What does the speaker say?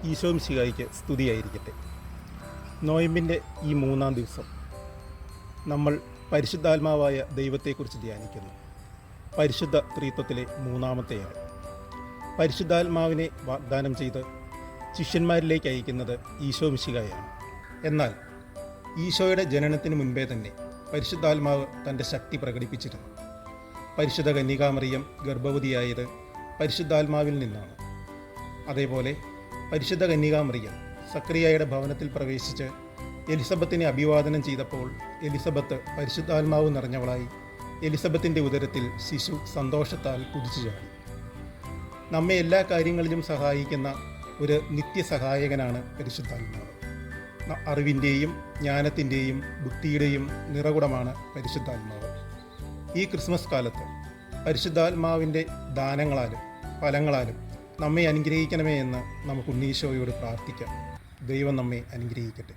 ഈശോ മിശിഹായ്ക്ക് സ്തുതിയായിരിക്കട്ടെ. നോയമ്പിൻ്റെ ഈ 3-ാം ദിവസം നമ്മൾ പരിശുദ്ധാത്മാവായ ദൈവത്തെക്കുറിച്ച് ധ്യാനിക്കുന്നു. പരിശുദ്ധ ത്രിത്വത്തിലെ 3-ാമത്തെ ആൾ പരിശുദ്ധാത്മാവിനെ വാഗ്ദാനം ചെയ്ത് ശിഷ്യന്മാരിലേക്ക് അയക്കുന്നത് ഈശോ മിശിഹായാണ്. എന്നാൽ ഈശോയുടെ ജനനത്തിന് മുൻപേ തന്നെ പരിശുദ്ധാത്മാവ് തൻ്റെ ശക്തി പ്രകടിപ്പിച്ചിരുന്നു. പരിശുദ്ധ കന്യകാമറിയം ഗർഭവതിയായത് പരിശുദ്ധാത്മാവിൽ നിന്നാണ്. അതേപോലെ പരിശുദ്ധ കന്യകാമറിയം സക്രിയായുടെ ഭവനത്തിൽ പ്രവേശിച്ച് എലിസബത്തിനെ അഭിവാദനം ചെയ്തപ്പോൾ എലിസബത്ത് പരിശുദ്ധാത്മാവ് നിറഞ്ഞവളായി. എലിസബത്തിൻ്റെ ഉദരത്തിൽ ശിശു സന്തോഷത്താൽ കുതിച്ചു ചാടി. നമ്മെ എല്ലാ കാര്യങ്ങളിലും സഹായിക്കുന്ന ഒരു നിത്യസഹായകനാണ് പരിശുദ്ധാത്മാവ്. അറിവിൻ്റെയും ജ്ഞാനത്തിൻ്റെയും ബുദ്ധിയുടെയും നിറകുടമാണ് പരിശുദ്ധാത്മാവ്. ഈ ക്രിസ്മസ് കാലത്ത് പരിശുദ്ധാത്മാവിൻ്റെ ദാനങ്ങളാലും ഫലങ്ങളാലും നമ്മെ അനുഗ്രഹിക്കണമേ എന്ന് നമുക്ക് ഉണ്ണീശോയോട് പ്രാർത്ഥിക്കാം. ദൈവം നമ്മെ അനുഗ്രഹിക്കട്ടെ.